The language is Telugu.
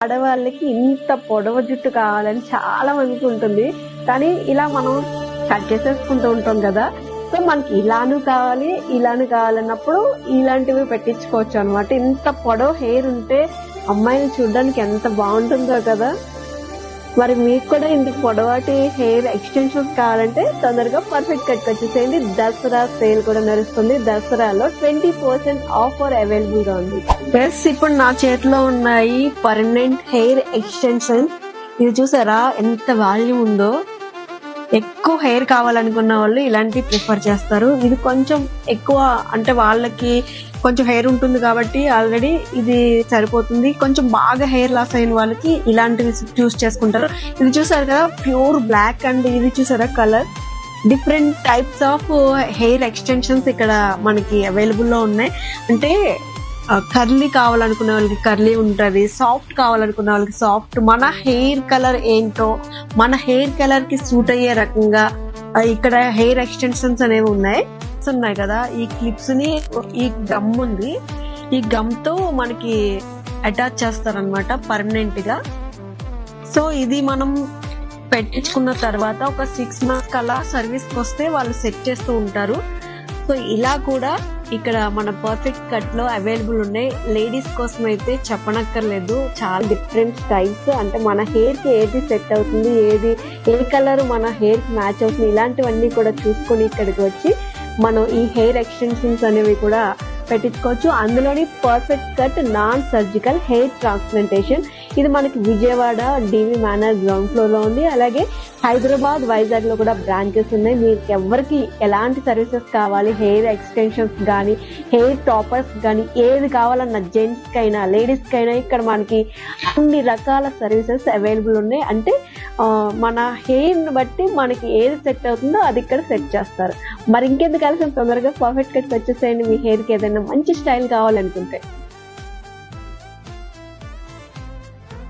ఆడవాళ్ళకి ఇంత పొడవు జుట్టు కావాలని చాలా మందికి ఉంటుంది, కానీ ఇలా మనం కట్ చేసేసుకుంటూ ఉంటాం కదా. సో మనకి ఇలాను కావాలన్నప్పుడు ఇలాంటివి పెట్టించుకోవచ్చు అనమాట. ఇంత పొడవు హెయిర్ ఉంటే అమ్మాయిని చూడడానికి ఎంత బాగుంటుందో కదా. మరి మీకు కూడా ఇంత పొడవాటి హెయిర్ ఎక్స్టెన్షన్స్ కావాలంటే తొందరగా పర్ఫెక్ట్ కట్ వచ్చేసేయండి. దసరా సేల్ కూడా నడుస్తుంది. దసరాలో 20% ఆఫర్ అవైలబుల్ గా ఉంది. ప్లస్ ఇప్పుడు నా చేతిలో ఉన్నాయి పర్మనెంట్ హెయిర్ ఎక్స్టెన్షన్. ఇది చూసారా ఎంత వాల్యూమ్ ఉందో. ఎక్కువ హెయిర్ కావాలనుకున్న వాళ్ళు ఇలాంటివి ప్రిఫర్ చేస్తారు. ఇది కొంచెం ఎక్కువ అంటే వాళ్ళకి కొంచెం హెయిర్ ఉంటుంది కాబట్టి ఆల్రెడీ ఇది సరిపోతుంది. కొంచెం బాగా హెయిర్ లాస్ అయిన వాళ్ళకి ఇలాంటివి చూస్ చేసుకుంటారు. ఇది చూసారు కదా ప్యూర్ బ్లాక్ అండ్ ఇది చూసారా colour. Different types of hair extensions ఇక్కడ మనకి అవైలబుల్ లో ఉన్నాయి. అంటే కర్లీ కావాలనుకునే వాళ్ళకి కర్లీ ఉంటుంది, సాఫ్ట్ కావాలనుకునే వాళ్ళకి సాఫ్ట్. మన హెయిర్ కలర్ ఏంటో మన హెయిర్ కలర్ కి సూట్ అయ్యే రకంగా ఇక్కడ హెయిర్ ఎక్స్టెన్షన్స్ అనేవి ఉన్నాయి కదా. ఈ క్లిప్స్ ని ఈ గమ్ ఉంది, ఈ గమ్ తో మనకి అటాచ్ చేస్తారనమాట పర్మనెంట్ గా. సో ఇది మనం పెట్టించుకున్న తర్వాత ఒక 6 months అలా సర్వీస్ కి వస్తే వాళ్ళు సెట్ చేస్తూ ఉంటారు. సో ఇలా కూడా ఇక్కడ మన పర్ఫెక్ట్ కట్ లో అవైలబుల్ ఉన్నాయి. లేడీస్ కోసం అయితే చెప్పనక్కర్లేదు, చాలా డిఫరెంట్ స్టైల్స్. అంటే మన హెయిర్ కి ఏది సెట్ అవుతుంది, ఏ కలర్ మన హెయిర్ కి మ్యాచ్ అవుతుంది, ఇలాంటివన్నీ కూడా చూసుకొని ఇక్కడికి వచ్చి మనం ఈ హెయిర్ ఎక్స్టెన్షన్స్ అనేవి కూడా పెట్టించుకోవచ్చు. అందులోని perfect cut non surgical hair transplantation. ఇది మనకి విజయవాడ డివి మేనర్ గ్రౌండ్ ఫ్లోర్ లో ఉంది. అలాగే హైదరాబాద్, వైజాగ్ లో కూడా బ్రాంచెస్ ఉన్నాయి. మీకు ఎవరికి ఎలాంటి సర్వీసెస్ కావాలి, హెయిర్ ఎక్స్టెన్షన్స్ కానీ హెయిర్ టాపర్స్ కానీ ఏది కావాలన్న జెంట్స్ కైనా లేడీస్ కైనా ఇక్కడ మనకి అన్ని రకాల సర్వీసెస్ అవైలబుల్ ఉన్నాయి. అంటే మన హెయిర్ ని బట్టి మనకి ఏది సెట్ అవుతుందో అది ఇక్కడ సెట్ చేస్తారు. మరి ఇంకెందుకు కలిసి తొందరగా పర్ఫెక్ట్ కట్ వచ్చేసేయండి. మీ హెయిర్ కి ఏదైనా మంచి స్టైల్ కావాలనుకుంటే